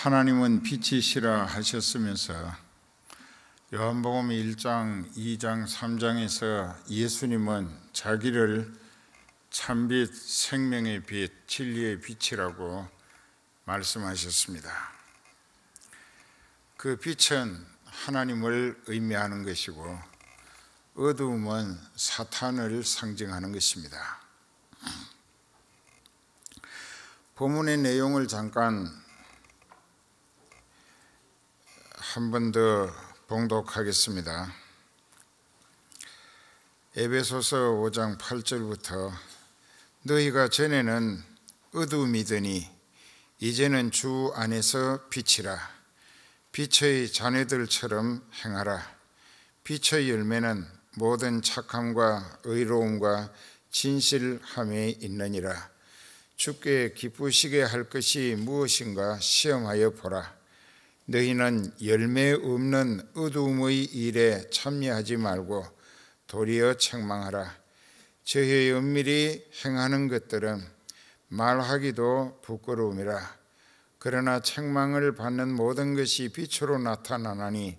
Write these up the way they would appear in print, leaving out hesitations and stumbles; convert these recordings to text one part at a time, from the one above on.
하나님은 빛이시라 하셨으면서 요한복음 1장, 2장, 3장에서 예수님은 자기를 참빛, 생명의 빛, 진리의 빛이라고 말씀하셨습니다. 그 빛은 하나님을 의미하는 것이고 어두움은 사탄을 상징하는 것입니다. 본문의 내용을 잠깐 한 번 더 봉독하겠습니다. 에베소서 5장 8절부터 너희가 전에는 어두움이더니 이제는 주 안에서 빛이라. 빛의 자녀들처럼 행하라. 빛의 열매는 모든 착함과 의로움과 진실함에 있느니라. 주께 기쁘시게 할 것이 무엇인가 시험하여 보라. 너희는 열매 없는 어두움의 일에 참여하지 말고 도리어 책망하라. 저희 은밀히 행하는 것들은 말하기도 부끄러움이라. 그러나 책망을 받는 모든 것이 빛으로 나타나나니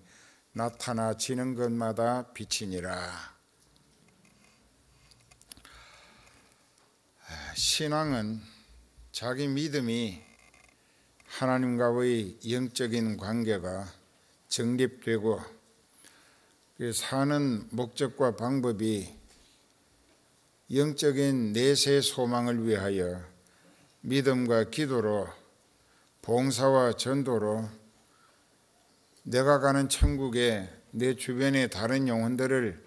나타나지는 것마다 빛이니라. 신앙은 자기 믿음이 하나님과의 영적인 관계가 정립되고 사는 목적과 방법이 영적인 내세 소망을 위하여 믿음과 기도로 봉사와 전도로 내가 가는 천국에 내 주변의 다른 영혼들을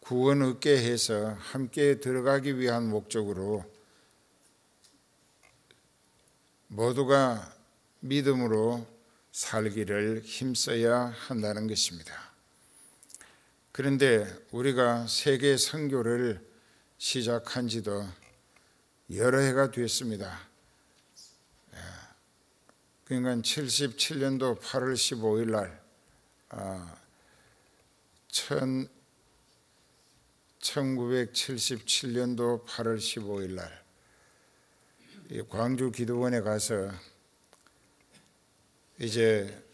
구원 얻게 해서 함께 들어가기 위한 목적으로 모두가 믿음으로 살기를 힘써야 한다는 것입니다. 그런데 우리가 세계 선교를 시작한 지도 여러 해가 됐습니다. 그러니까 77년도 8월 15일 날 1977년도 8월 15일 날 광주 기도원에 가서 이제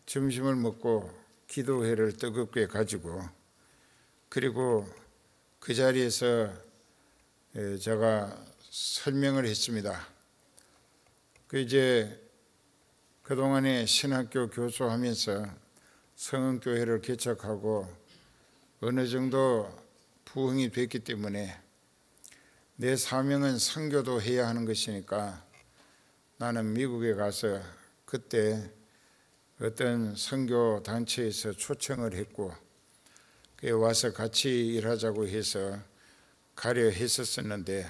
점심을 먹고 기도회를 뜨겁게 가지고 그리고 그 자리에서 제가 설명을 했습니다. 이제 그동안에 신학교 교수하면서 성흥교회를 개척하고 어느 정도 부흥이 됐기 때문에 내 사명은 선교도 해야 하는 것이니까 나는 미국에 가서 그때 어떤 선교 단체에서 초청을 했고 그에 와서 같이 일하자고 해서 가려 했었는데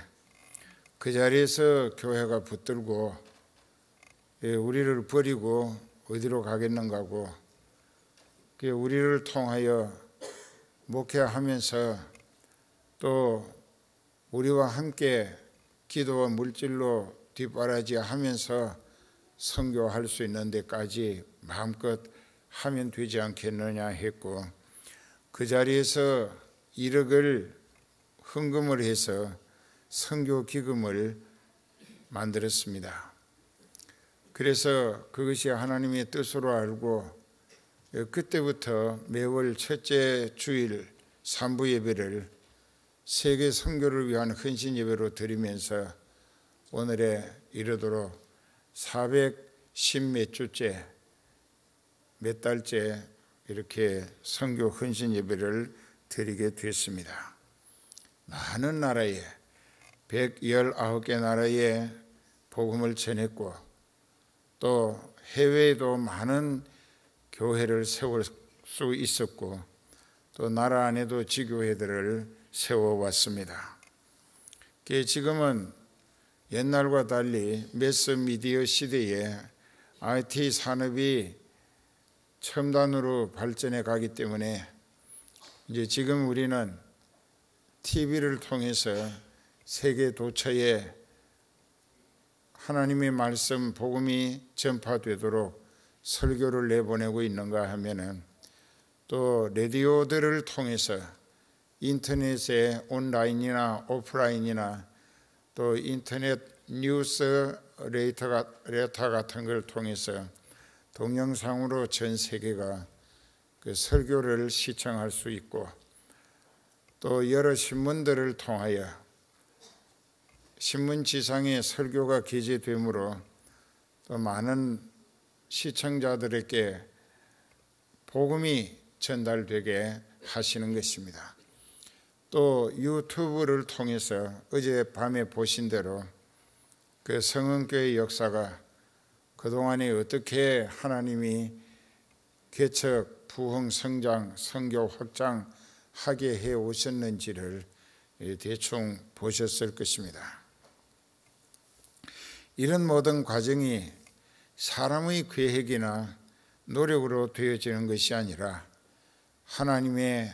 그 자리에서 교회가 붙들고 우리를 버리고 어디로 가겠는가 하고 우리를 통하여 목회하면서 또 우리와 함께 기도와 물질로 뒷바라지하면서 선교할 수 있는 데까지 마음껏 하면 되지 않겠느냐 했고 그 자리에서 1억을 헌금을 해서 선교 기금을 만들었습니다. 그래서 그것이 하나님의 뜻으로 알고 그때부터 매월 첫째 주일 3부 예배를 세계 선교를 위한 헌신 예배로 드리면서 오늘에 이르도록 410몇 주째 몇 달째 이렇게 선교 헌신 예배를 드리게 됐습니다. 많은 나라에 119개 나라에 복음을 전했고 또 해외에도 많은 교회를 세울 수 있었고 또 나라 안에도 지교회들을 세워왔습니다. 지금은 옛날과 달리 매스미디어 시대에 IT 산업이 첨단으로 발전해 가기 때문에 이제 지금 우리는 TV를 통해서 세계 도처에 하나님의 말씀 복음이 전파되도록 설교를 내보내고 있는가 하면은 또 라디오들을 통해서 인터넷에 온라인이나 오프라인이나 또 인터넷 뉴스 레터 같은 걸 통해서 동영상으로 전 세계가 그 설교를 시청할 수 있고, 또 여러 신문들을 통하여 신문지상에 설교가 게재되므로 또 많은 시청자들에게 복음이 전달되게 하시는 것입니다. 또 유튜브를 통해서 어젯밤에 보신 대로 그 성은교회 역사가 그동안에 어떻게 하나님이 개척, 부흥, 성장, 선교 확장하게 해 오셨는지를 대충 보셨을 것입니다. 이런 모든 과정이 사람의 계획이나 노력으로 되어지는 것이 아니라 하나님의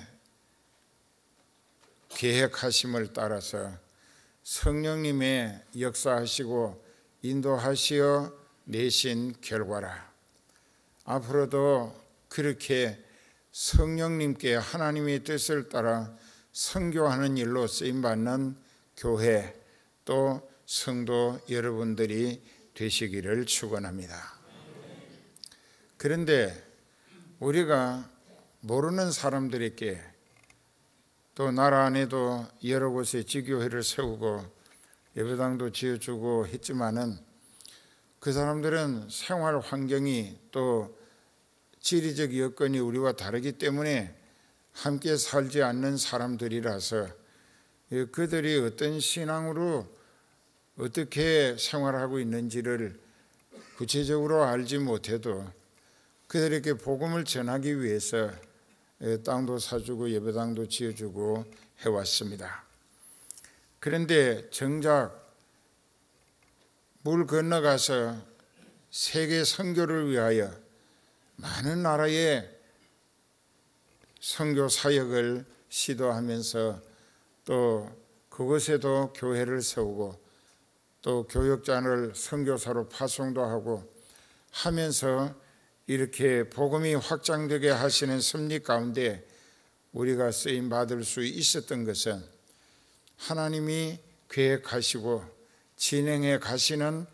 계획하심을 따라서 성령님의 역사하시고 인도하시어 내신 결과라. 앞으로도 그렇게 성령님께 하나님의 뜻을 따라 선교하는 일로 쓰임받는 교회, 또 성도 여러분들이 되시기를 축원합니다. 그런데 우리가 모르는 사람들에게, 또 나라 안에도 여러 곳에 지교회를 세우고 예배당도 지어주고 했지만은 그 사람들은 생활 환경이 또 지리적 여건이 우리와 다르기 때문에 함께 살지 않는 사람들이라서 그들이 어떤 신앙으로 어떻게 생활하고 있는지를 구체적으로 알지 못해도 그들에게 복음을 전하기 위해서 땅도 사주고 예배당도 지어주고 해왔습니다. 그런데 정작 물 건너가서 세계 선교를 위하여 많은 나라의 선교 사역을 시도하면서 또 그곳에도 교회를 세우고 또 교역자를 선교사로 파송도 하고 하면서 이렇게 복음이 확장되게 하시는 섭리 가운데 우리가 쓰임 받을 수 있었던 것은 하나님이 계획하시고 진행해 가시는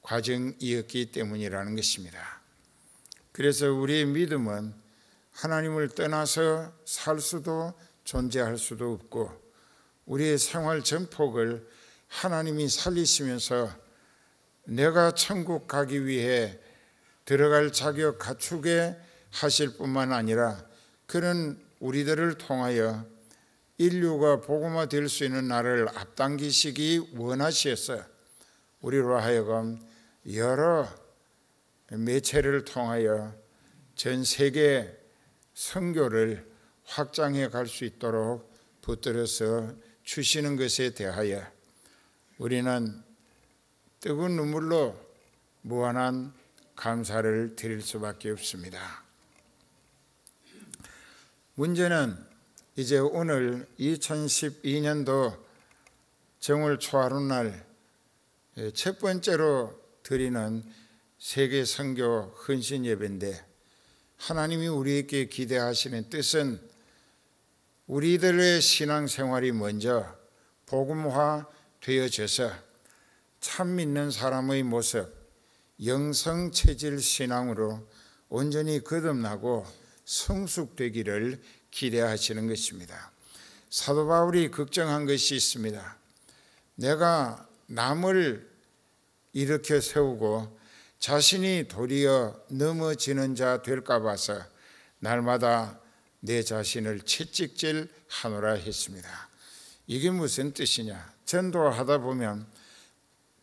과정이었기 때문이라는 것입니다. 그래서 우리의 믿음은 하나님을 떠나서 살 수도 존재할 수도 없고, 우리의 생활 전폭을 하나님이 살리시면서 내가 천국 가기 위해 들어갈 자격 갖추게 하실 뿐만 아니라 그런 우리들을 통하여 인류가 복음화 될 수 있는 날을 앞당기시기 원하시어서 우리로 하여금 여러 매체를 통하여 전 세계 선교를 확장해 갈 수 있도록 붙들어서 주시는 것에 대하여 우리는 뜨거운 눈물로 무한한 감사를 드릴 수밖에 없습니다. 문제는 이제 오늘 2012년도 정월 초하룻날 첫 번째로 드리는 세계 선교 헌신 예배인데, 하나님이 우리에게 기대하시는 뜻은 우리들의 신앙생활이 먼저 복음화 되어져서 참 믿는 사람의 모습, 영성체질 신앙으로 온전히 거듭나고 성숙되기를 기대하시는 것입니다. 사도 바울이 걱정한 것이 있습니다. 내가 남을 일으켜 세우고 자신이 도리어 넘어지는 자 될까 봐서 날마다 내 자신을 채찍질 하노라 했습니다. 이게 무슨 뜻이냐? 전도하다 보면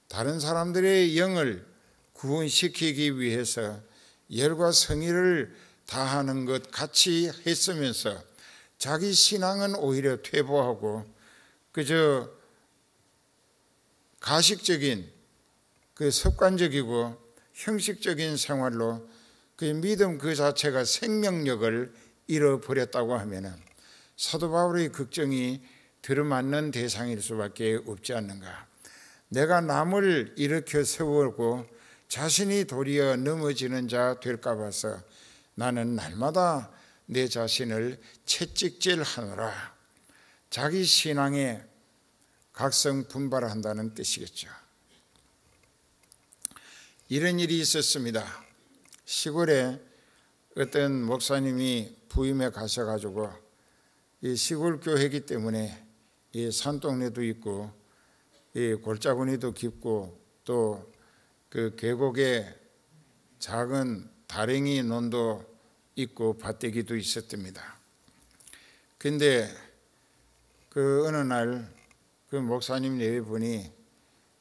다른 사람들의 영을 구원시키기 위해서 열과 성의를 다하는 것 같이 했으면서 자기 신앙은 오히려 퇴보하고 그저 가식적인 그 습관적이고 형식적인 생활로 그 믿음 그 자체가 생명력을 잃어버렸다고 하면은 사도 바울의 걱정이 들어맞는 대상일 수밖에 없지 않는가. 내가 남을 일으켜 세우고 자신이 도리어 넘어지는 자 될까 봐서 나는 날마다 내 자신을 채찍질하노라. 자기 신앙에 각성분발한다는 뜻이겠죠. 이런 일이 있었습니다. 시골에 어떤 목사님이 부임해 가셔가지고 이 시골 교회이기 때문에 이 산동네도 있고 이 골짜구니도 깊고 또 그 계곡에 작은 다랭이 논도 있고 밭대기도 있었답니다. 근데 그 어느 날 그 목사님 네 분이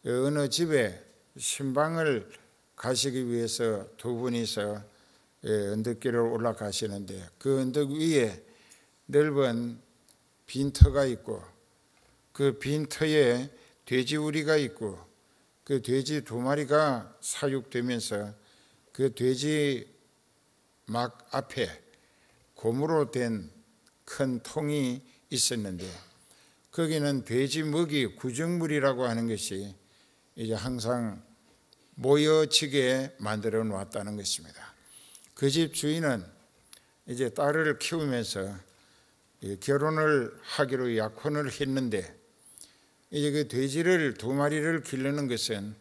어느 집에 신방을 가시기 위해서 두 분이서 언덕길을 올라가시는데 그 언덕 위에 넓은 빈터가 있고 그 빈터에 돼지우리가 있고 그 돼지 두 마리가 사육되면서 그 돼지 막 앞에 고무로 된 큰 통이 있었는데 거기는 돼지 먹이 구정물이라고 하는 것이 이제 항상 모여지게 만들어 놓았다는 것입니다. 그 집 주인은 이제 딸을 키우면서 결혼을 하기로 약혼을 했는데 이제 그 돼지를 두 마리를 기르는 것은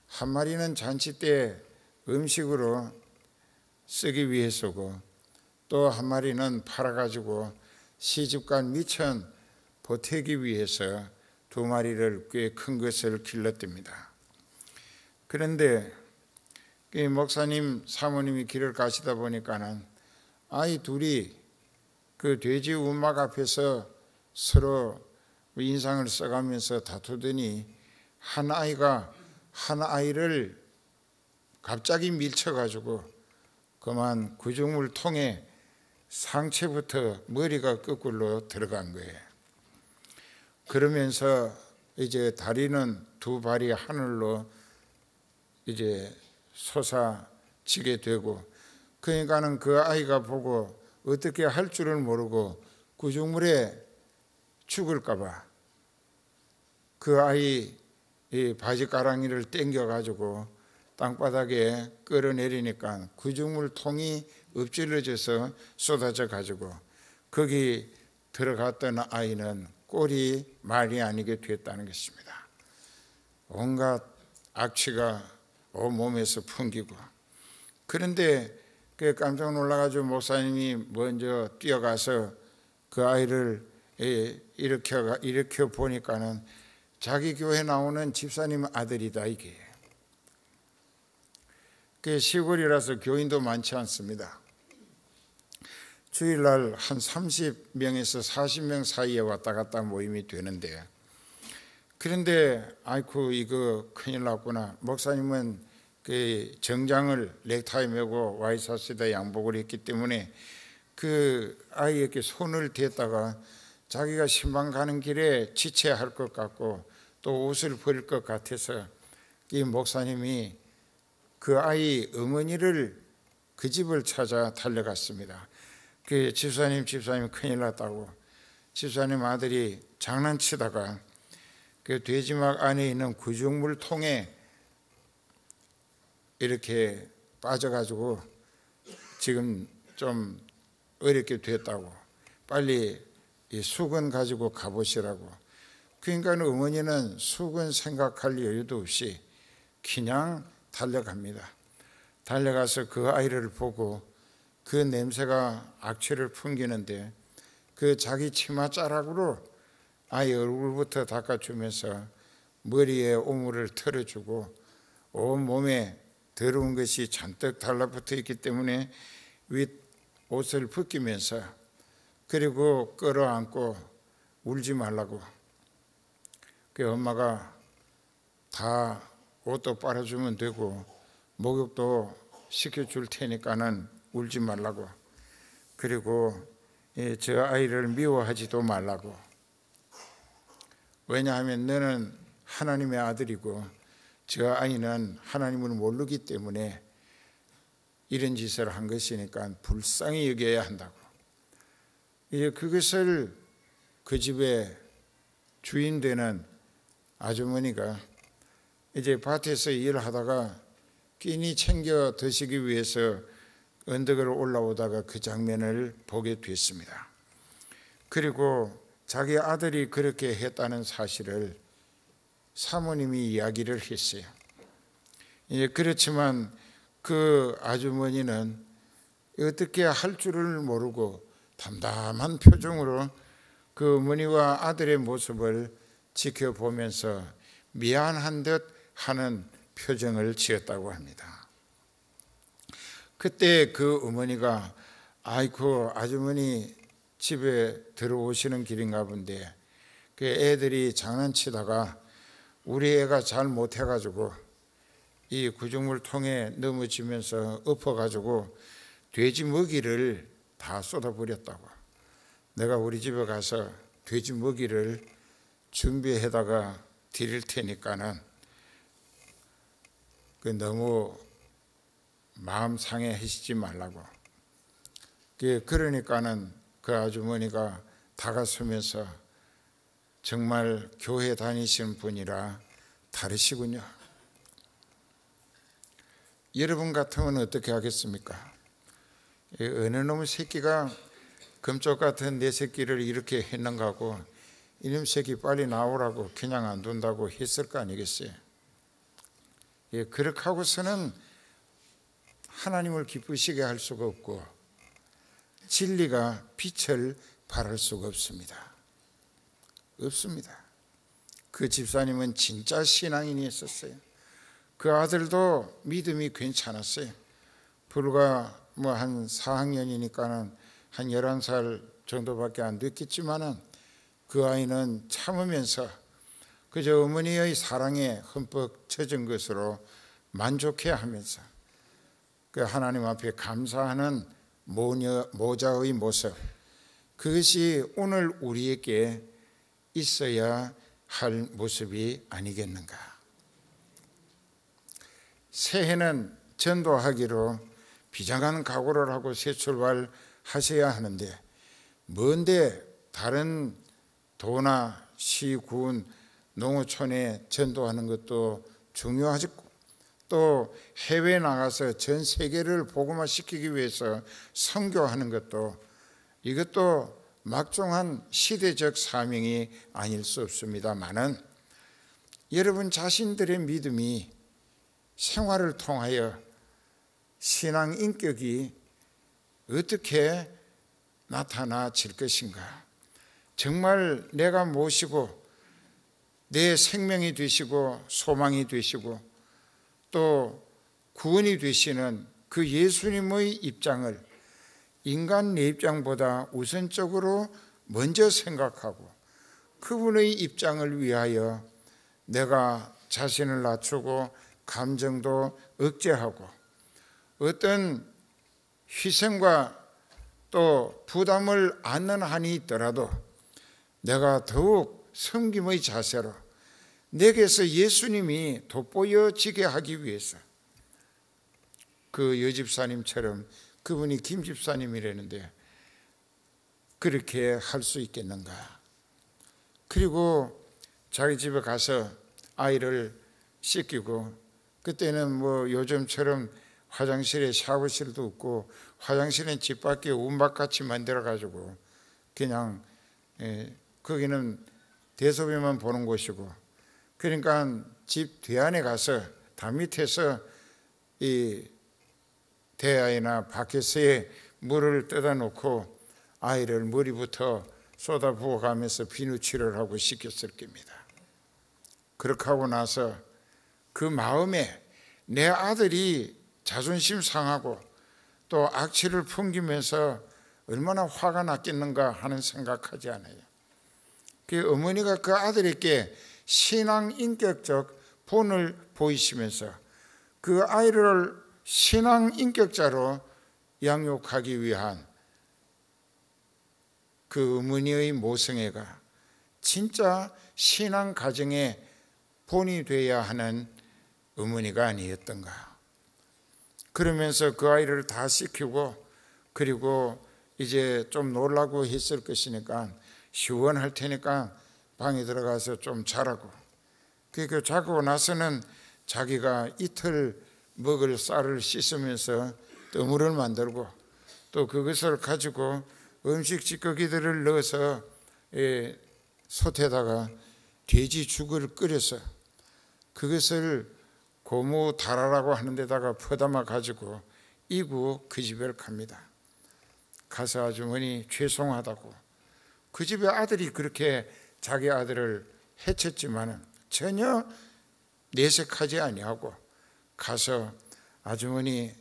한 마리는 잔치 때 음식으로 쓰기 위해서고 또 한 마리는 팔아가지고 시집간 미천 보태기 위해서 두 마리를 꽤 큰 것을 길렀답니다. 그런데 목사님 사모님이 길을 가시다 보니까는 아이 둘이 그 돼지 움막 앞에서 서로 인상을 써가면서 다투더니 한 아이가 한 아이를 갑자기 밀쳐가지고 그만 구정물 통에 상체부터 머리가 거꾸로 들어간 거예요. 그러면서 이제 다리는 두 발이 하늘로 이제 솟아지게 되고 그러니까는 그 아이가 보고 어떻게 할 줄을 모르고 구정물에 죽을까 봐 그 아이 이 바지가랑이를 당겨가지고 땅바닥에 끌어내리니까 구정물 통이 엎질러져서 쏟아져 가지고 거기 들어갔던 아이는 꼴이 말이 아니게 됐다는 것입니다. 온갖 악취가 온몸에서 풍기고 그런데 그 깜짝 놀라가지고 목사님이 먼저 뛰어가서 그 아이를 일으켜 보니까는 자기 교회 나오는 집사님 아들이다 이게. 그 시골이라서 교인도 많지 않습니다. 주일날 한 30명에서 40명 사이에 왔다 갔다 모임이 되는데 그런데 아이고 이거 큰일 났구나. 목사님은 그 정장을 넥타이 메고 와이셔츠에다 양복을 했기 때문에 그 아이에게 손을 댔다가 자기가 신방 가는 길에 지체할 것 같고 또 옷을 버릴 것 같아서 이 목사님이 그 아이 어머니를 그 집을 찾아 달려갔습니다. 그 집사님 큰일 났다고. 집사님 아들이 장난치다가 그 돼지막 안에 있는 구정물 통에 이렇게 빠져가지고 지금 좀 어렵게 됐다고. 빨리 이 수건 가지고 가보시라고. 그러니까 어머니는 수건 생각할 여유도 없이 그냥 달려갑니다. 달려가서 그 아이를 보고 그 냄새가 악취를 풍기는데 그 자기 치마 자락으로 아이 얼굴부터 닦아주면서 머리에 오물을 털어주고 온 몸에 더러운 것이 잔뜩 달라붙어 있기 때문에 윗 옷을 벗기면서 그리고 끌어안고 울지 말라고. 그 엄마가 다 옷도 빨아주면 되고 목욕도 시켜줄 테니까는 울지 말라고. 그리고 저 아이를 미워하지도 말라고. 왜냐하면 너는 하나님의 아들이고 저 아이는 하나님을 모르기 때문에 이런 짓을 한 것이니까 불쌍히 여겨야 한다고. 이제 그것을 그 집의 주인 되는 아주머니가 이제 밭에서 일하다가 끼니 챙겨 드시기 위해서 언덕을 올라오다가 그 장면을 보게 됐습니다. 그리고 자기 아들이 그렇게 했다는 사실을 사모님이 이야기를 했어요. 그렇지만 그 아주머니는 어떻게 할 줄을 모르고 담담한 표정으로 그 어머니와 아들의 모습을 지켜보면서 미안한 듯 하는 표정을 지었다고 합니다. 그때 그 어머니가 아이고 아주머니 집에 들어오시는 길인가 본데 그 애들이 장난치다가 우리 애가 잘 못해가지고 이 구조물통에 넘어지면서 엎어가지고 돼지 먹이를 다 쏟아버렸다고. 내가 우리 집에 가서 돼지 먹이를 준비해다가 드릴 테니까는 너무 마음 상해하시지 말라고. 그러니까는 그 아주머니가 다가서면서 정말 교회 다니시는 분이라 다르시군요. 여러분 같으면 어떻게 하겠습니까? 어느 놈의 새끼가 금쪽 같은 내 새끼를 이렇게 했는가 하고 이놈 새끼 빨리 나오라고 그냥 안 둔다고 했을 거 아니겠어요? 그렇게 하고서는 하나님을 기쁘시게 할 수가 없고 진리가 빛을 발할 수가 없습니다. 그 집사님은 진짜 신앙인이었어요. 그 아들도 믿음이 괜찮았어요. 불과 한 4학년이니까는 한 11살 정도밖에 안 됐겠지만은 그 아이는 참으면서 그저 어머니의 사랑에 흠뻑 젖은 것으로 만족해하면서 그 하나님 앞에 감사하는 모자의 모습, 그것이 오늘 우리에게 있어야 할 모습이 아니겠는가. 새해는 전도하기로 비장한 각오를 하고 새 출발하셔야 하는데 먼데 다른 도나 시, 군, 농어촌에 전도하는 것도 중요하고 또 해외에 나가서 전 세계를 복음화시키기 위해서 선교하는 것도 이것도 막중한 시대적 사명이 아닐 수 없습니다만은 여러분 자신들의 믿음이 생활을 통하여 신앙 인격이 어떻게 나타나질 것인가. 정말 내가 모시고 내 생명이 되시고 소망이 되시고 또 구원이 되시는 그 예수님의 입장을 인간 내 입장보다 우선적으로 먼저 생각하고 그분의 입장을 위하여 내가 자신을 낮추고 감정도 억제하고 어떤 희생과 또 부담을 안는 한이 있더라도 내가 더욱 섬김의 자세로 내게서 예수님이 돋보여지게 하기 위해서 그 여집사님처럼 그분이 김집사님이라는데 그렇게 할 수 있겠는가. 그리고 자기 집에 가서 아이를 씻기고 그때는 요즘처럼 화장실에 샤워실도 없고 화장실은 집 밖에 운박같이 만들어가지고 그냥 거기는 대소변만 보는 곳이고 그러니까 집 뒤안에 가서 담 밑에서 이 대야에나 바켓에 물을 떠다 놓고 아이를 머리부터 쏟아 부어가면서 비누칠을 하고 씻겼을 겁니다. 그렇게 하고 나서 그 마음에 내 아들이 자존심 상하고 또 악취를 풍기면서 얼마나 화가 났겠는가 하는 생각하지 않아요. 그 어머니가 그 아들에게 신앙 인격적 본을 보이시면서 그 아이를 신앙 인격자로 양육하기 위한 그 어머니의 모성애가 진짜 신앙 가정의 본이 되어야 하는 어머니가 아니었던가. 그러면서 그 아이를 다 씻기고 그리고 이제 좀 놀라고 했을 것이니까 시원할 테니까 방에 들어가서 좀 자라고. 그 자고 나서는 자기가 이틀 먹을 쌀을 씻으면서 뜨물을 만들고 또 그것을 가지고 음식 찌꺼기들을 넣어서 솥에다가 돼지 죽을 끓여서 그것을 고무 다라라고 하는 데다가 퍼담아 가지고 이구 그 집에 갑니다. 가서 아주머니 죄송하다고, 그 집의 아들이 그렇게 자기 아들을 해쳤지만 전혀 내색하지 아니하고 가서 아주머니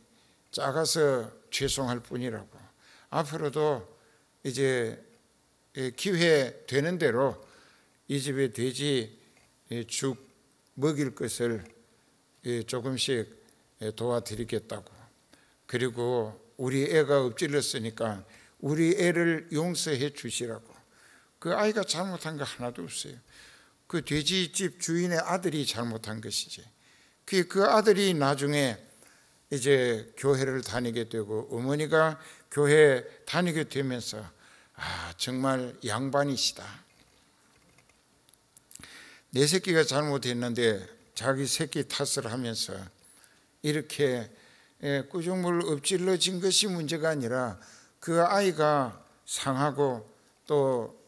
작아서 죄송할 뿐이라고, 앞으로도 이제 기회 되는 대로 이 집에 돼지 죽 먹일 것을 조금씩 도와드리겠다고, 그리고 우리 애가 엎질렀으니까 우리 애를 용서해 주시라고. 그 아이가 잘못한 거 하나도 없어요. 그 돼지집 주인의 아들이 잘못한 것이지. 그 아들이 나중에 이제 교회를 다니게 되고 어머니가 교회 다니게 되면서 정말 양반이시다. 내 새끼가 잘못했는데 자기 새끼 탓을 하면서 이렇게 꾸중물 엎질러진 것이 문제가 아니라 그 아이가 상하고 또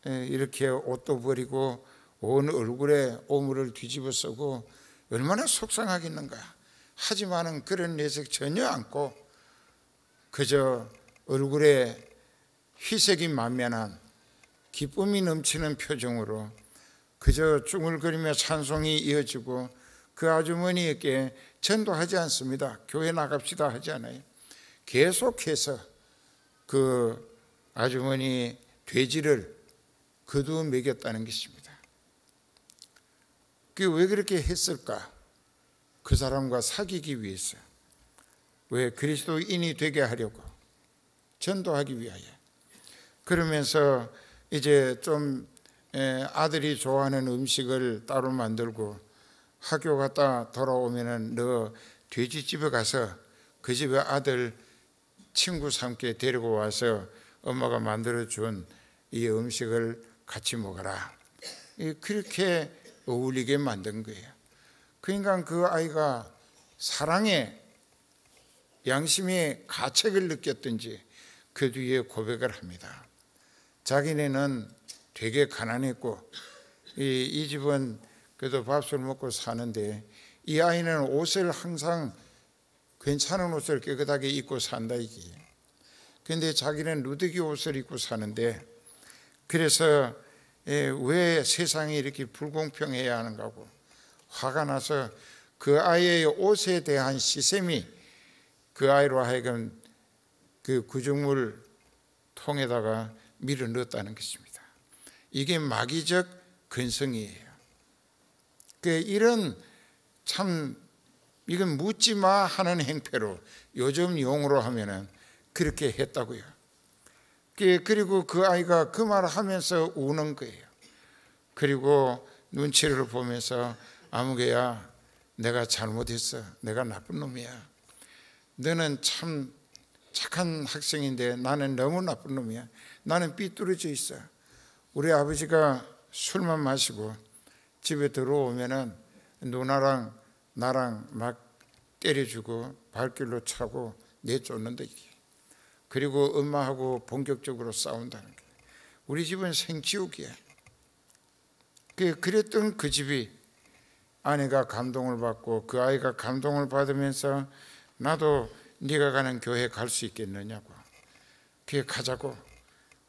이렇게 옷도 버리고 온 얼굴에 오물을 뒤집어 쓰고 얼마나 속상하겠는가. 하지만은 그런 내색 전혀 않고 그저 얼굴에 희색이 만면한 기쁨이 넘치는 표정으로 그저 중얼거리며 찬송이 이어지고, 그 아주머니에게 전도하지 않습니다. 교회 나갑시다 하지 않아요. 계속해서 그 아주머니 돼지를 거두어 먹였다는 것입니다. 그게 왜 그렇게 했을까? 그 사람과 사귀기 위해서, 왜 그리스도인이 되게 하려고, 전도하기 위하여. 그러면서 이제 좀 아들이 좋아하는 음식을 따로 만들고, 학교 갔다 돌아오면은 너 돼지집에 가서 그 집의 아들 친구 삼게 데리고 와서 엄마가 만들어준 이 음식을 같이 먹어라. 그렇게 어울리게 만든 거예요. 그러니까 그 아이가 사랑에 양심의 가책을 느꼈든지 그 뒤에 고백을 합니다. 자기네는 되게 가난했고 이 집은 그래도 밥술 먹고 사는데 이 아이는 옷을 항상 괜찮은 옷을 깨끗하게 입고 산다 이게. 그런데 자기는 누더기 옷을 입고 사는데, 그래서 왜 세상이 이렇게 불공평해야 하는가 하고 화가 나서 그 아이의 옷에 대한 시샘이 그 아이로 하여금 그 구중물 통에다가 밀어 넣었다는 것입니다. 이게 마귀적 근성이에요. 이런 참 이건 묻지 마 하는 행패로 요즘 용어로 하면은 그렇게 했다고요. 그리고 그 아이가 그 말을 하면서 우는 거예요. 그리고 눈치를 보면서 아무개야, 내가 잘못했어. 내가 나쁜 놈이야. 너는 참 착한 학생인데 나는 너무 나쁜 놈이야. 나는 삐뚤어져 있어. 우리 아버지가 술만 마시고 집에 들어오면은 누나랑 나랑 막 때려주고 발길로 차고 내쫓는다 이게. 그리고 엄마하고 본격적으로 싸운다는 거예요. 우리 집은 생지옥이야. 그랬던 그 집이 아내가 감동을 받고 그 아이가 감동을 받으면서 나도 네가 가는 교회 갈 수 있겠느냐고. 그게 가자고.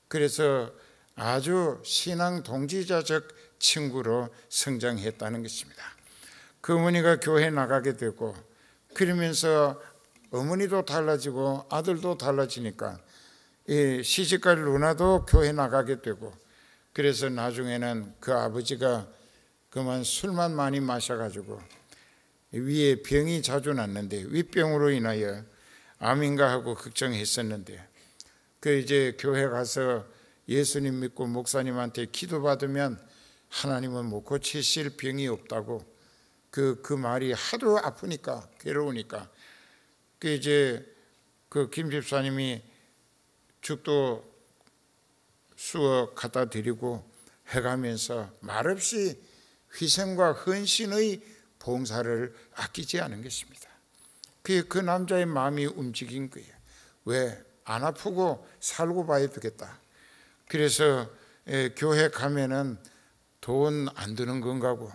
그래서 아주 신앙 동지자적 친구로 성장했다는 것입니다. 그 어머니가 교회 나가게 되고, 그러면서 어머니도 달라지고 아들도 달라지니까 이 시집갈 누나도 교회 나가게 되고, 그래서 나중에는 그 아버지가 그만 술만 많이 마셔가지고 위에 병이 자주 났는데 윗병으로 인하여 암인가 하고 걱정했었는데, 이제 교회 가서 예수님 믿고 목사님한테 기도받으면 하나님은 못 고치실 병이 없다고 그 말이 하도 아프니까 괴로우니까 이제 그 김 집사님이 죽도 수어 갖다 드리고 해가면서 말없이 희생과 헌신의 봉사를 아끼지 않은 것입니다. 그 남자의 마음이 움직인 거예요. 왜? 안 아프고 살고 봐야 되겠다. 그래서 교회 가면은 돈 안 드는 건가고,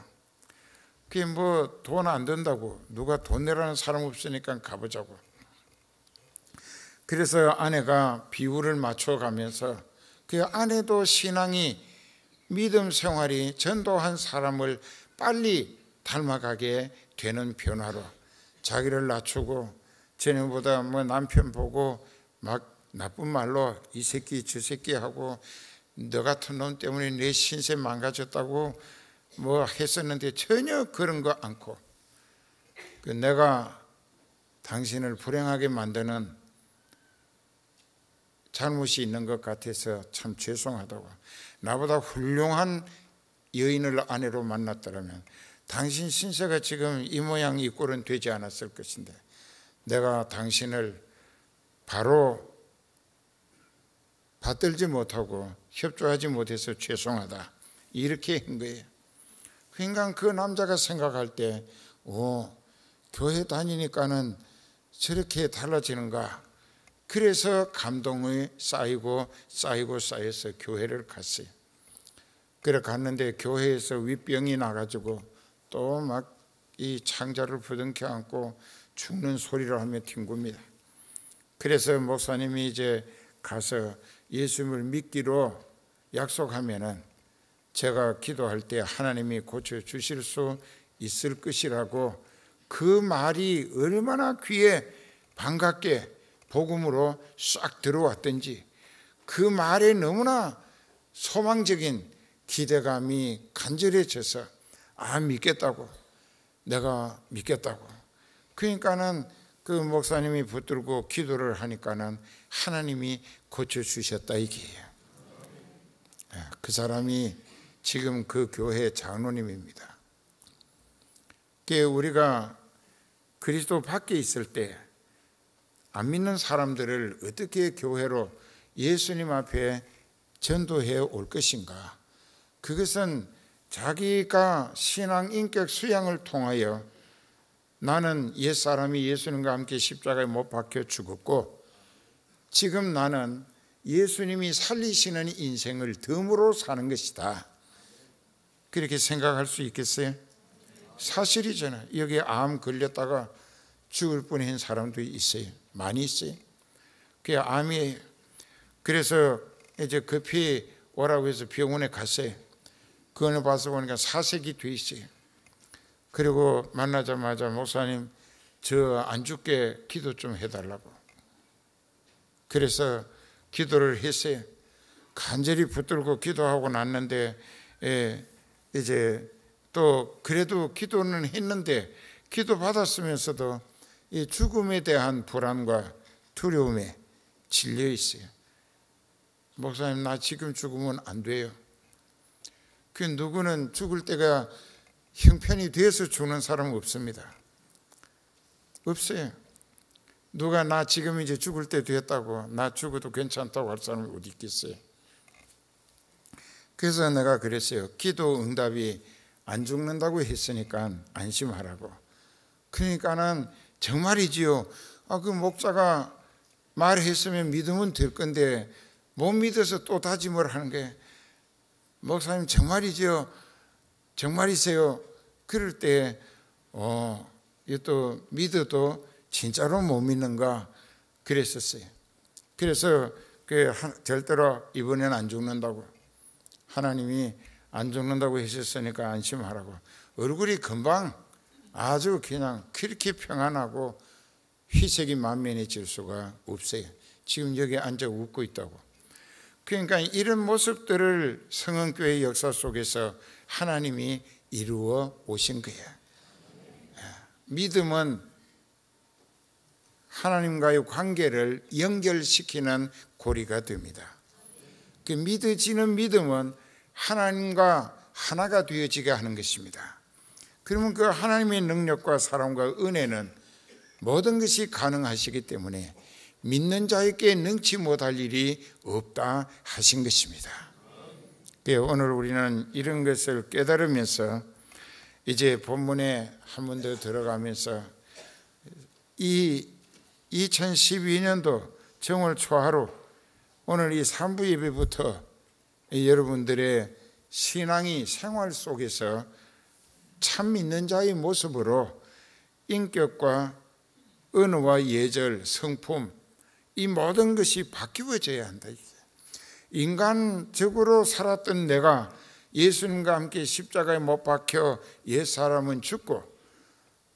그게 뭐 돈 안 든다고, 누가 돈 내라는 사람 없으니까 가보자고. 그래서 아내가 비율을 맞춰가면서 그 아내도 신앙이, 믿음 생활이 전도한 사람을 빨리 닮아가게 되는 변화로 자기를 낮추고, 전에보다 뭐 남편 보고 막 나쁜 말로 이 새끼 저 새끼 하고 너 같은 놈 때문에 내 신세 망가졌다고 뭐 했었는데, 전혀 그런 거 않고 내가 당신을 불행하게 만드는 잘못이 있는 것 같아서 참 죄송하다고, 나보다 훌륭한 여인을 아내로 만났더라면 당신 신세가 지금 이 모양 이 꼴은 되지 않았을 것인데, 내가 당신을 바로 받들지 못하고 협조하지 못해서 죄송하다, 이렇게 한 거예요. 그러니까 그 남자가 생각할 때, 교회 다니니까는 저렇게 달라지는가. 그래서 감동이 쌓여서 교회를 갔어요. 그래 갔는데 교회에서 윗병이 나가지고 또 막 이 창자를 부둥켜 안고 죽는 소리를 하며 튕깁니다. 그래서 목사님이 이제 가서 예수님을 믿기로 약속하면은 제가 기도할 때 하나님이 고쳐주실 수 있을 것이라고, 그 말이 얼마나 귀에 반갑게 복음으로 싹 들어왔던지, 그 말에 너무나 소망적인 기대감이 간절해져서 믿겠다고, 내가 믿겠다고. 그러니까는 그 목사님이 붙들고 기도를 하니까는 하나님이 고쳐주셨다 이게요. 그 사람이 지금 그 교회 장로님입니다. 우리가 그리스도 밖에 있을 때 안 믿는 사람들을 어떻게 교회로 예수님 앞에 전도해 올 것인가? 그것은 자기가 신앙 인격 수양을 통하여, 나는 옛사람이 예수님과 함께 십자가에 못 박혀 죽었고 지금 나는 예수님이 살리시는 인생을 덤으로 사는 것이다, 그렇게 생각할 수 있겠어요? 사실이잖아요. 여기에 암 걸렸다가 죽을 뻔한 사람도 있어요. 많이 있어요. 그게 암이에요. 그래서 이제 급히 오라고 해서 병원에 갔어요. 그거는 봐서 보니까 사색이 돼 있어요. 그리고 만나자마자 목사님 저 안 죽게 기도 좀 해달라고. 그래서 기도를 했어요. 간절히 붙들고 기도하고 났는데 이제 또 그래도 기도는 했는데, 기도 받았으면서도 이 죽음에 대한 불안과 두려움에 질려 있어요. 목사님 나 지금 죽으면 안 돼요. 그 누구는 죽을 때가 형편이 돼서 죽는 사람은 없습니다. 없어요. 누가 나 지금 이제 죽을 때 됐다고, 나 죽어도 괜찮다고 할 사람이 어디 있겠어요? 그래서 내가 그랬어요. 기도 응답이 안 죽는다고 했으니까 안심하라고. 그러니까는 정말이지요. 그 목사가 말했으면 믿으면 될 건데 못 믿어서 또 다짐을 하는 게, 목사님 정말이지요, 정말이세요. 그럴 때 또 믿어도 진짜로 못 믿는가 그랬었어요. 그래서 절대로 이번에는 안 죽는다고, 하나님이 안 죽는다고 하셨으니까 안심하라고. 얼굴이 금방 아주 그냥 그렇게 평안하고 희색이 만면해질 수가 없어요. 지금 여기 앉아 웃고 있다고. 그러니까 이런 모습들을 성은교회 역사 속에서 하나님이 이루어 오신 거예요. 믿음은 하나님과의 관계를 연결시키는 고리가 됩니다. 그 믿어지는 믿음은 하나님과 하나가 되어지게 하는 것입니다. 그러면 그 하나님의 능력과 사랑과 은혜는 모든 것이 가능하시기 때문에 믿는 자에게 능치 못할 일이 없다 하신 것입니다. 오늘 우리는 이런 것을 깨달으면서 이제 본문에 한 번 더 들어가면서 이 2012년도 정월 초하루 오늘 이 3부 예배부터 여러분들의 신앙이 생활 속에서 참 믿는 자의 모습으로 인격과 언어와 예절, 성품 이 모든 것이 바뀌어져야 한다. 인간적으로 살았던 내가 예수님과 함께 십자가에 못 박혀 옛사람은 죽고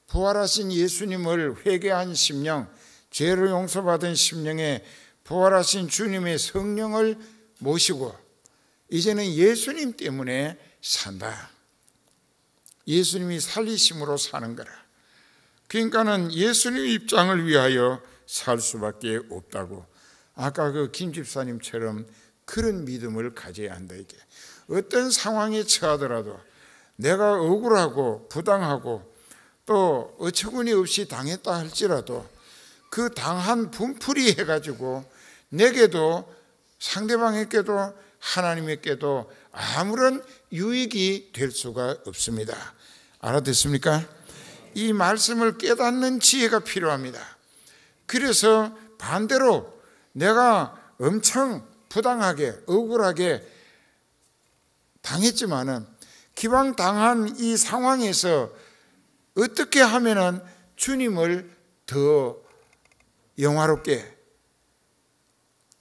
부활하신 예수님을 회개한 심령, 죄를 용서받은 심령에 부활하신 주님의 성령을 모시고 이제는 예수님 때문에 산다. 예수님이 살리심으로 사는 거라. 그러니까는 예수님 입장을 위하여 살 수밖에 없다고. 아까 그 김 집사님처럼 그런 믿음을 가져야 한다. 이게 어떤 상황에 처하더라도 내가 억울하고 부당하고 또 어처구니 없이 당했다 할지라도 그 당한 분풀이 해가지고 내게도 상대방에게도 하나님에게도 아무런 유익이 될 수가 없습니다. 알아듣습니까? 이 말씀을 깨닫는 지혜가 필요합니다. 그래서 반대로 내가 엄청 부당하게 억울하게 당했지만은 기왕 당한 이 상황에서 어떻게 하면은 주님을 더 영화롭게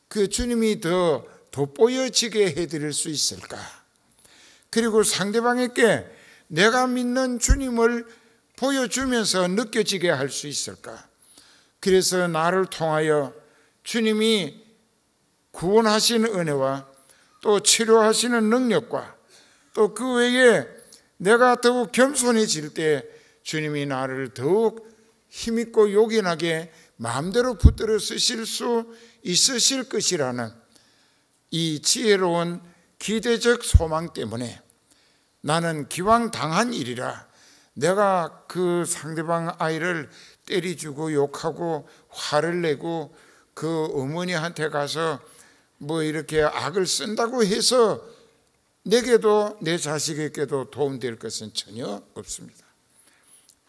그 주님이 더 돋보여지게 해드릴 수 있을까? 그리고 상대방에게 내가 믿는 주님을 보여주면서 느껴지게 할 수 있을까? 그래서 나를 통하여 주님이 구원하시는 은혜와 또 치료하시는 능력과 또 그 외에 내가 더욱 겸손해질 때 주님이 나를 더욱 힘있고 요긴하게 마음대로 붙들어 쓰실 수 있으실 것이라는 이 지혜로운 기대적 소망 때문에 나는 기왕 당한 일이라 내가 그 상대방 아이를 때리주고 욕하고 화를 내고 그 어머니한테 가서 뭐 이렇게 악을 쓴다고 해서 내게도 내 자식에게도 도움될 것은 전혀 없습니다.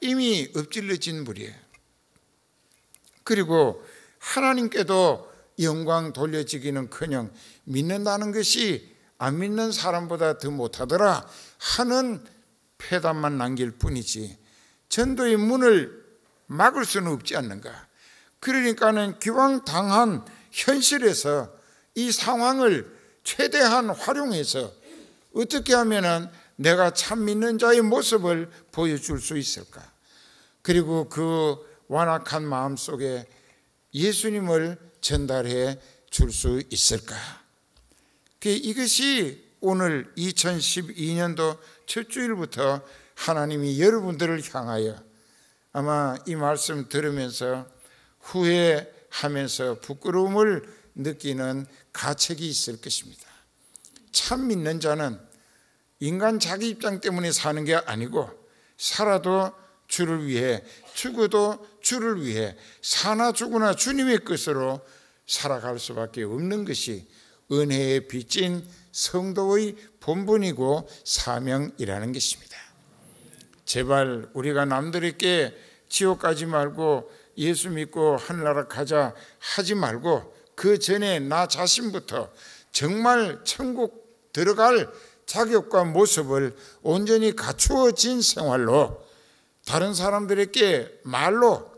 이미 엎질러진 물이에요. 그리고 하나님께도 영광 돌려지기는커녕 믿는다는 것이 안 믿는 사람보다 더 못하더라 하는 폐단만 남길 뿐이지 전도의 문을 막을 수는 없지 않는가. 그러니까는 기왕 당한 현실에서 이 상황을 최대한 활용해서 어떻게 하면은 내가 참 믿는 자의 모습을 보여줄 수 있을까? 그리고 그 완악한 마음 속에 예수님을 전달해 줄 수 있을까? 이것이 오늘 2012년도 첫 주일부터 하나님이 여러분들을 향하여 아마 이 말씀 들으면서 후회하면서 부끄러움을 느끼는 가책이 있을 것입니다. 참 믿는 자는 인간 자기 입장 때문에 사는 게 아니고 살아도 주를 위해 죽어도 주를 위해 사나 죽으나 주님의 것으로 살아갈 수밖에 없는 것이 은혜에 빚진 성도의 본분이고 사명이라는 것입니다. 제발 우리가 남들에게 지옥 가지 말고 예수 믿고 하늘나라 가자 하지 말고 그 전에 나 자신부터 정말 천국 들어갈 자격과 모습을 온전히 갖추어진 생활로 다른 사람들에게 말로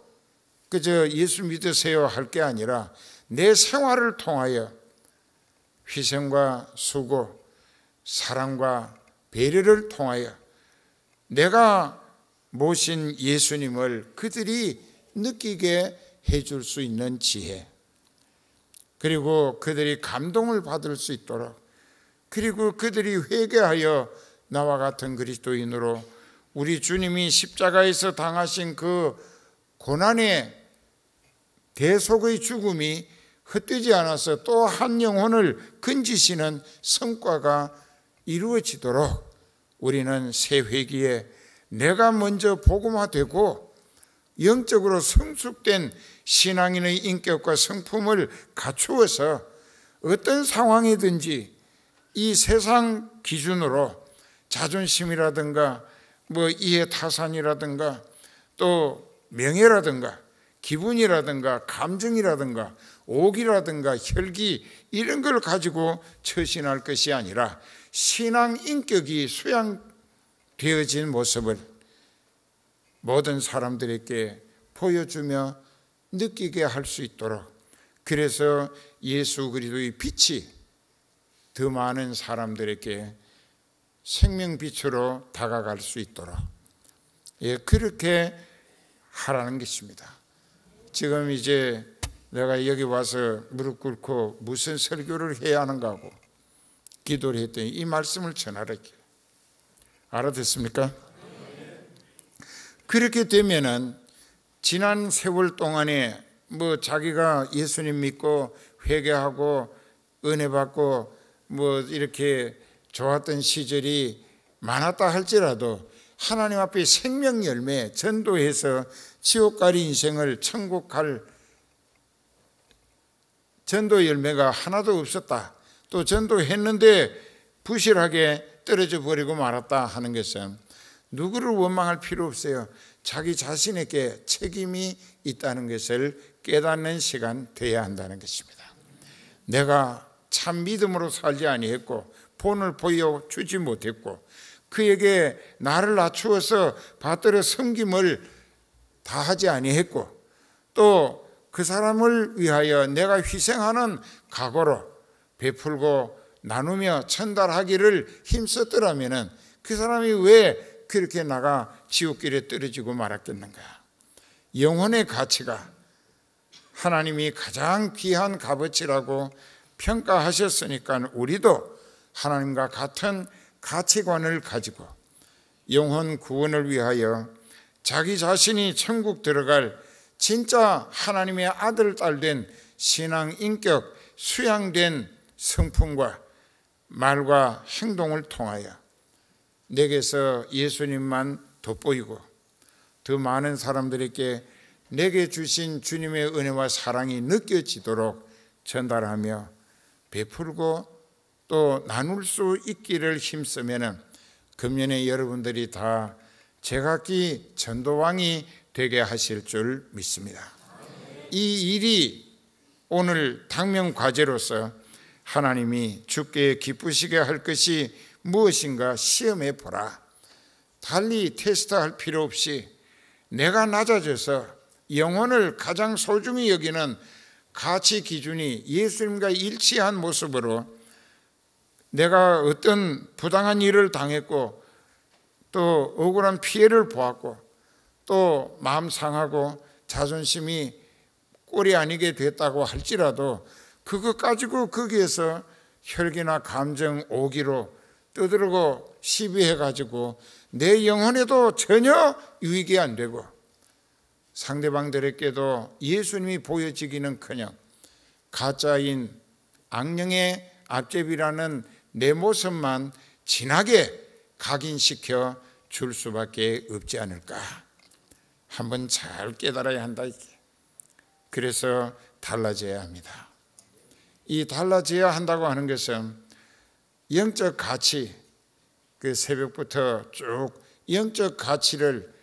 그저 예수 믿으세요 할 게 아니라 내 생활을 통하여 희생과 수고, 사랑과 배려를 통하여 내가 모신 예수님을 그들이 느끼게 해줄 수 있는 지혜, 그리고 그들이 감동을 받을 수 있도록, 그리고 그들이 회개하여 나와 같은 그리스도인으로 우리 주님이 십자가에서 당하신 그 고난의 대속의 죽음이 헛되지 않아서 또 한 영혼을 건지시는 성과가 이루어지도록 우리는 새 회기에 내가 먼저 복음화되고 영적으로 성숙된 신앙인의 인격과 성품을 갖추어서 어떤 상황이든지 이 세상 기준으로 자존심이라든가 뭐 이해타산이라든가 또 명예라든가 기분이라든가 감정이라든가 옥이라든가 혈기 이런 걸 가지고 처신할 것이 아니라 신앙 인격이 되어진 모습을 모든 사람들에게 보여주며 느끼게 할 수 있도록, 그래서 예수 그리스도의 빛이 더 많은 사람들에게 생명빛으로 다가갈 수 있도록 그렇게 하라는 것입니다. 지금 이제 내가 여기 와서 무릎 꿇고 무슨 설교를 해야 하는가 하고 기도를 했더니 이 말씀을 전하라. 알아듣습니까? 그렇게 되면은 지난 세월 동안에 뭐 자기가 예수님 믿고 회개하고 은혜 받고 뭐 이렇게 좋았던 시절이 많았다 할지라도 하나님 앞에 생명 열매, 전도해서 지옥 갈 인생을 천국 갈 전도 열매가 하나도 없었다, 또 전도했는데 부실하게 떨어져 버리고 말았다 하는 것은 누구를 원망할 필요 없어요. 자기 자신에게 책임이 있다는 것을 깨닫는 시간 되어야 한다는 것입니다. 내가 참 믿음으로 살지 아니했고 본을 보여주지 못했고 그에게 나를 낮추어서 받들어 섬김을 다하지 아니했고 또 그 사람을 위하여 내가 희생하는 각오로 베풀고 나누며 전달하기를 힘썼더라면 그 사람이 왜 그렇게 나가 지옥길에 떨어지고 말았겠는가. 영혼의 가치가 하나님이 가장 귀한 값어치라고 평가하셨으니까 우리도 하나님과 같은 가치관을 가지고 영혼 구원을 위하여 자기 자신이 천국 들어갈 진짜 하나님의 아들, 딸 된 신앙 인격 수양된 성품과 말과 행동을 통하여 내게서 예수님만 돋보이고 더 많은 사람들에게 내게 주신 주님의 은혜와 사랑이 느껴지도록 전달하며 베풀고 또 나눌 수 있기를 힘쓰면 금년에 여러분들이 다 제각기 전도왕이 되게 하실 줄 믿습니다. 이 일이 오늘 당면 과제로서 하나님이 주께 기쁘시게 할 것이 무엇인가 시험해 보라. 달리 테스트할 필요 없이 내가 낮아져서 영혼을 가장 소중히 여기는 가치 기준이 예수님과 일치한 모습으로 내가 어떤 부당한 일을 당했고 또 억울한 피해를 보았고 또 마음 상하고 자존심이 꼴이 아니게 됐다고 할지라도 그것 가지고 거기에서 혈기나 감정, 오기로 떠들고 시비해가지고 내 영혼에도 전혀 유익이 안 되고 상대방들에게도 예수님이 보여지기는커녕 가짜인 악령의 앞제비라는 내 모습만 진하게 각인시켜 줄 수밖에 없지 않을까. 한번 잘 깨달아야 한다. 그래서 달라져야 합니다. 이 달라져야 한다고 하는 것은 영적 가치, 그 새벽부터 쭉 영적 가치를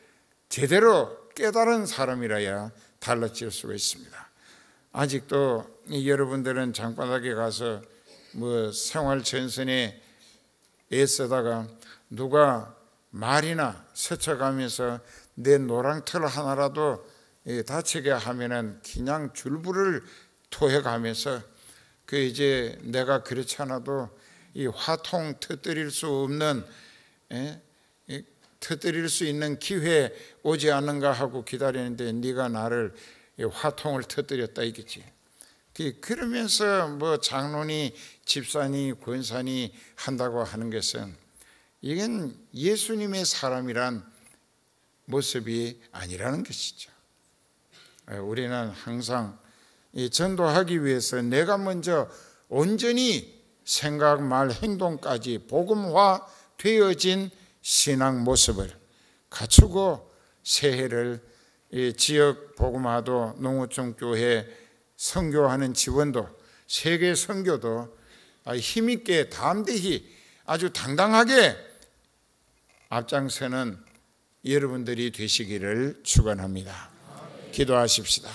제대로 깨달은 사람이라야 달라질 수가 있습니다. 아직도 여러분들은 장바닥에 가서 뭐 생활 전선에 애쓰다가 누가 말이나 스쳐가면서 내 노랑털 하나라도 다치게 하면은 그냥 줄부를 토해가면서 그 이제 내가 그렇지 않아도 이 화통 터뜨릴 수 없는 터뜨릴 수 있는 기회 오지 않는가 하고 기다리는데 네가 나를 화통을 터뜨렸다 이겠지. 그러면서 뭐 장로니 집사니 권사니 한다고 하는 것은 이건 예수님의 사람이란 모습이 아니라는 것이죠. 우리는 항상 전도하기 위해서 내가 먼저 온전히 생각, 말, 행동까지 복음화 되어진 신앙 모습을 갖추고 새해를 지역 복음화도 농어촌 교회 선교하는 지원도 세계 선교도 힘있게 담대히 아주 당당하게 앞장서는 여러분들이 되시기를 축원합니다. 기도하십시다.